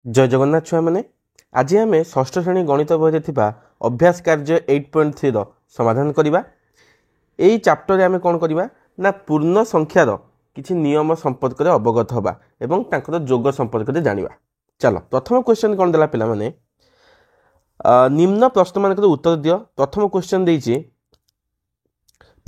जय जगन्नाथ छुआ मैंने आज आम षष्ठ श्रेणी गणित बही अभ्यास कार्य 8.3 समाधान करवा। यही चैप्टर आम कौन करवा ना पूर्ण संख्यार किसी नियम संपर्क में अवगत हवा एवं जोग संपर्क में जाना। चलो प्रथम क्वेश्चन कौन देला पिला माने निम्न प्रश्न मान उत्तर दियो। प्रथम क्वेश्चन देछि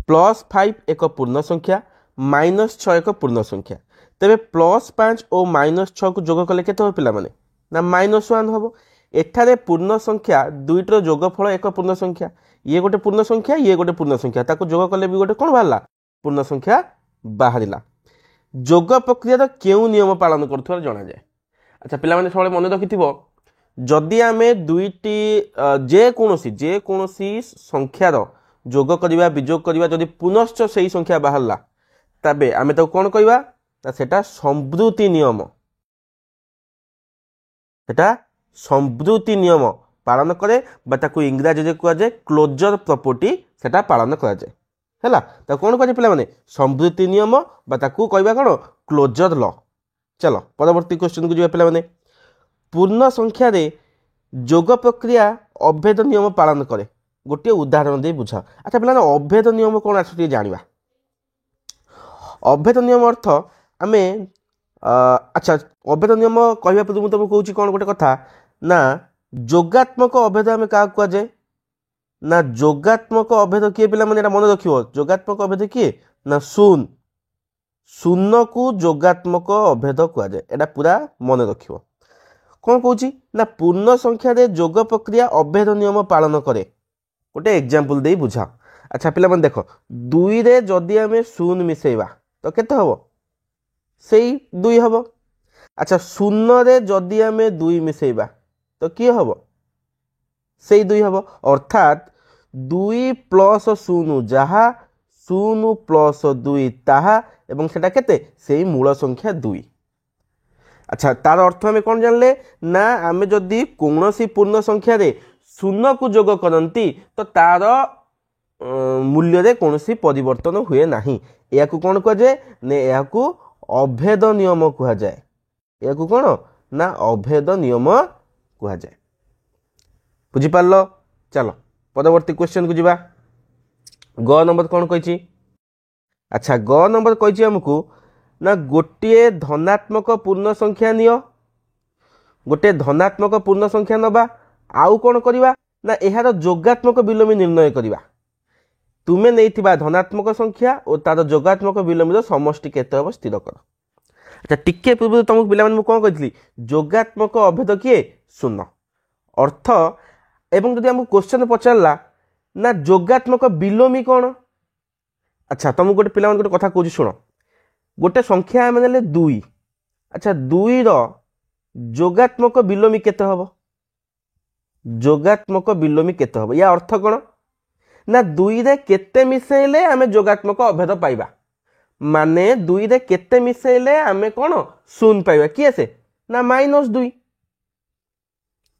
+5 एक पूर्ण संख्या -6 एक पूर्ण संख्या। तेरे +5 और -6 को जोग कले केते हो पिला माने ना -1 हम। एठारे पूर्ण संख्या दुईटर जोगफल एक पूर्ण संख्या, ये गोटे पूर्ण संख्या ये गोटे पूर्ण संख्या, ताको जोग कले भी गोटे कौन बाहरला पूर्ण संख्या बाहरिला। जोग प्रक्रिया क्यों नियम पालन कर जना जाए। अच्छा पिला माने सब मन रखिथिबो जदि आमे दुईटी जेकोसी संख्यार जोग करवा विजोग करवा जदि पुनश्च सही संख्या बाहरला तबे आमे तो कौन कहवा सेटा संवृत्ति नियम। सेटा संवृत्ति नियम पालन करे ताकू इंग्राजी कह जाए क्लोजर प्रॉपर्टी सेटा पालन करा जाए हैला। तो कौन कह पिला माने संवृत्ति नियम ताकू कहवा कौन क्लोजर लॉ। चलो परवर्ती क्वेश्चन को जी पिला माने पूर्ण संख्या रे जोग प्रक्रिया अभेद नियम पालन करे गोटे उदाहरण दे बुझा। अच्छा पिला अभेद नियम कौन आस जाना। अभेद नियम अर्थ आमे अच्छा अभेद नियम कहवा पूर्व मुझे तुमको कहूँ कौन गोटे कथा ना जोगात्मक अभेद आम क्या कहुए ना जोगात्मक अभेद किए पिला माने मन रखियो। जोगात्मक अभेद किए ना शून्य शून्य को जोगात्मक अभेद कहुए एटा पूरा मन रखियो। कौन कहूँ ना पूर्ण संख्या रे जोग प्रक्रिया अभेद नियम पालन करे गोटे एग्जांपल दे बुझा। अच्छा पिला माने देख दुई रे जदि आम शून्य मिसेवा तो केते हबो सेई दुई हबो। अच्छा शून्य रे जदि आम दुई मिसेवा तो किए हबो सेई दुई हबो। अर्थात दुई प्लस शून्य जहा शून्य प्लस दुई ताहा एवं सेटा केते सेई मूल संख्या दुई। अच्छा तार अर्थ आम कौन जानले ना आम जदि कौन सी पूर्ण संख्या रे शून्य को जोग करती तो तार मूल्य रे कौन सी परिवर्तन हुए नहीं। या कौन कहुए ने या अभेद नियम कहुए। या कौन ना अभेद नियम कहुए। बुझिपार। चलो परवर्ती क्वेश्चन को जीवा। ग नंबर कौन कही। अच्छा ग नंबर कही आमको ना गोटे धनात्मक पूर्ण संख्या नियो गोटे धनात्मक पूर्ण संख्या नबा आउ कौन करवा ना यार जोगात्मक विलोमी निर्णय करवा। तुमे नहीं धनात्मक संख्या और तार जोगात्मक विलोमी समष्टि केते हम स्थिर कर। अच्छा टिके पूर्व तुमको पिला माने कौन कही जोगात्मक अभेद किए शून्य अर्थ एवं जदि आमको क्वेश्चन पचारा ना जोगात्मक विलोमी कौन। अच्छा तुमको गोटे पिला गोटे कथा कहूँ शुण गोटे संख्या आम ने दुई। अच्छा दुई जोगात्मक विलोमी केते हबो जोगात्मक विलोमी केते हबो। या अर्थ कौन ना दुई रे केते मिसेले आमे जोगात्मक अभेद पाइबा माने दुई रे केते मिसेले आमे कौन शून्य पाइबा किए से ना -2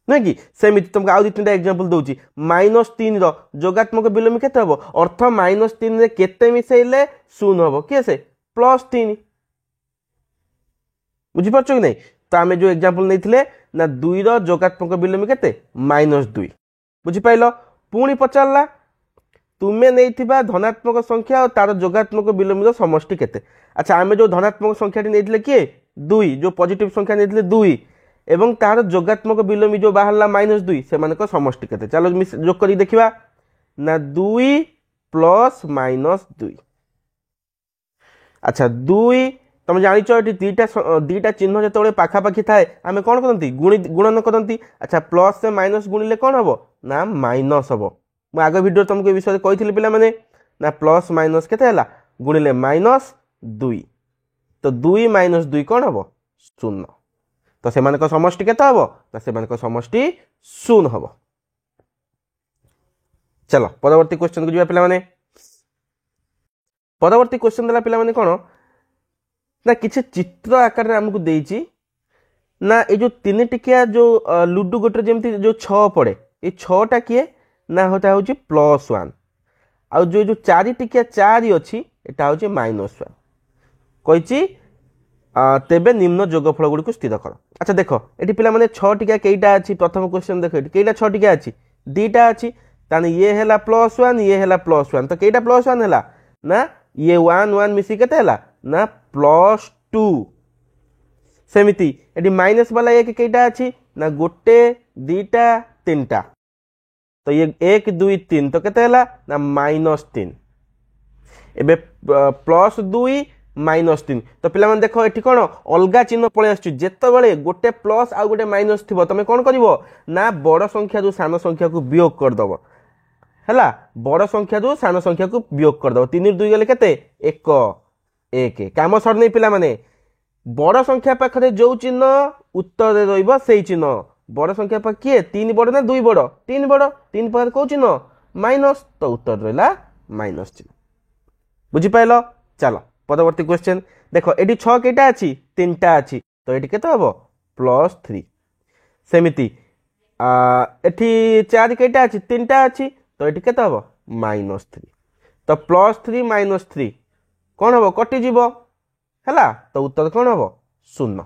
नहीं कि सेमिति तुमको आउ तीन एग्जांपल दूची -3 जोगात्मक विलोमी केते हबो अर्थ -3 रे केते मिसेले शून्य हबो किए से +3। बुझिपार कि नहीं। तो आम जो एग्जांपल नहीं ना दुई जोगात्मक विलोमी केते -2। बुझिपाइल। पुणी पचारा तुमे नहीं धनात्मक संख्या और तार जोगात्मक विलोमी समष्टि केते। अच्छा आम जो धनात्मक संख्या नहीं किए दुई जो पॉजिटिव संख्या नहीं दुई एवं तार जोगात्मक विलोमी जो बाहरला -2 से समष्टि केते। चलो जोग कर देखा ना 2 + -2। अच्छा 2 तुम जाच दीटा चिन्ह जो पाखापाखी थाए आम कौन करती गुणन करती। अच्छा प्लस से माइनस गुणिले कौन हम ना माइनस हम। मुझे आग भिडियो तुमको विषय कही पिला माने ना प्लस माइनस केते हला गुणिले -2 तो 2 - 2 कौन हम शून्य। तो से समष्टि केते हम ना से समष्टि शून्य हम। चलो परवर्ती क्वेश्चन को जी पिला माने परवर्ती क्वेश्चन देला पिला माने कौन ना किसी चित्र आकार आमको देची ना ये जो तीन टिकिया जो लुडु गोटे जमी जो 6 पड़े ये 6टा किए ना होता हूँ +1 आउ जो 4 टिकिया 4 अच्छी एटा हूँ -1 कही तेबे निम्न जोगफल गुड़ी स्थिर कर। अच्छा देख ये पिला माने 6 टिका कईटा अच्छी प्रथम क्वेश्चन देख कईटा 6 टिका अच्छी दीटा अच्छी ताने ये है +1 ये है +1 तो कईटा +1 है ना ये 1 1 मिसी केते है ना +2 सेमिति एटी माइनस वाला एक कईटा अच्छी ना गोटे दीटा तीनटा तो ये 1 2 3 तो केते है ना -3 एबे +2 -3 तो पिला माने देखो एठी कोन अलगा चिन्ह पळे आछू जेते बेले गोटे प्लस आ गोटे माइनस थिबो तमे कोन करिवो ना बड़ संख्या जो सान संख्या को वियोग कर दबो हैला बड़ संख्या जो सान संख्या को वियोग कर दबो 3 2 गेले केते 1 1 काम सर नै पिला माने बड़ संख्या पाखरे जो चिन्ह उत्तर रे रहिबो सेही चिन्ह बड़ संख्या पाख किए 3 बड़ ना 2 बड़ 3 बड़ 3 पाखरे को चिन्ह माइनस तो उत्तर रहला माइनस चिन्ह बुझी पाइलो। चलो परवर्ती क्वेश्चन देखो एटी 6 केटा अच्छी 3टा अच्छी तो एटी केते हबो +3 सेमिति एटी 4 केटा अच्छी 3टा अच्छी तो एटी केते हबो -3 तो +3 -3 कोन हबो कटि जीवो हैला तो उत्तर कोन हबो 0।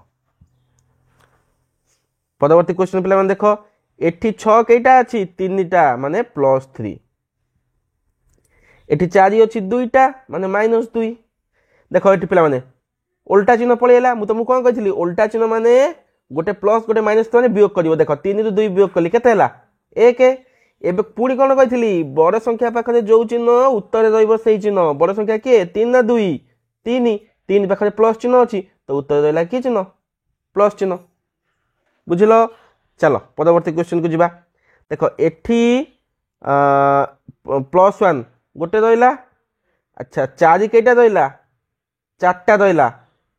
परवर्ती क्वेश्चन पिला माने देखो एटी 6 केटा अच्छी 3टा माने +3 एटी 4 अच्छी 2टा माने -2 देखो ये पिला माने उल्टा चिन्ह पड़ेगा मुझे तुमको कौन कही उल्टा चिन्ह माने गोटे प्लस गोटे माइनस माने वियोग कर देख 3 ରୁ 2 वियोग कली केते हला 1 एबे पुणी कौन कही बड़ संख्या पाखे जो चिन्ह उत्तर रही से चिन्ह बड़ संख्या किए 3 ना 2 3 3 पाखे प्लस चिन्ह अच्छी तो उत्तर रहा कि चिन्ह प्लस चिन्ह बुझल। चलो परवर्ती क्वेश्चन को जीवा देख एठी +1 गोटे रहा अच्छा 4 केटा रहा 4टा रहा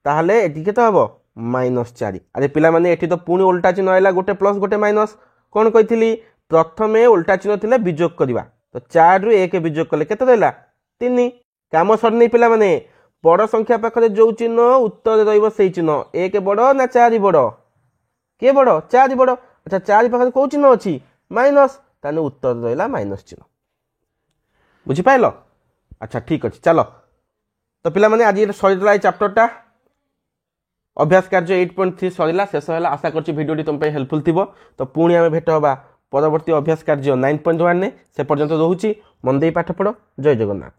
ताहले एटी केते हबो -4 अरे पिला माने एटी तो पुणी उल्टा चिन्ह आइला गोटे प्लस गोटे माइनस कोन कहिथिली प्रथमे उल्टा चिन्ह थिले वियोग करबा तो 4 ରୁ 1 वियोग कले केते रहला 3 काम सर नै पिला माने बड़ संख्या पाखरे जो चिन्ह उत्तर रहिबो सेही चिन्ह 1 बड़ ना 4 बड़ के बड़ 4 बड़ अच्छा 4 पाखरे को चिन्ह अछि माइनस ताने उत्तर रहला माइनस चिन्ह बुझी पाइलो। अच्छा ठीक अछि चलो तो पिला माने आज ये सरीला चैप्टरटा अभ्यास कार्य 8.3 सरीला शेष है आशा करछि भिडियोटी तुम पे हेल्पफुल थिबो तो पुणी आमे भेट होबा परवर्ती अभ्यास कार्य 9.1 ने से पर्यंत रहूची मन देई पाठ पढ़ो जय जगन्नाथ।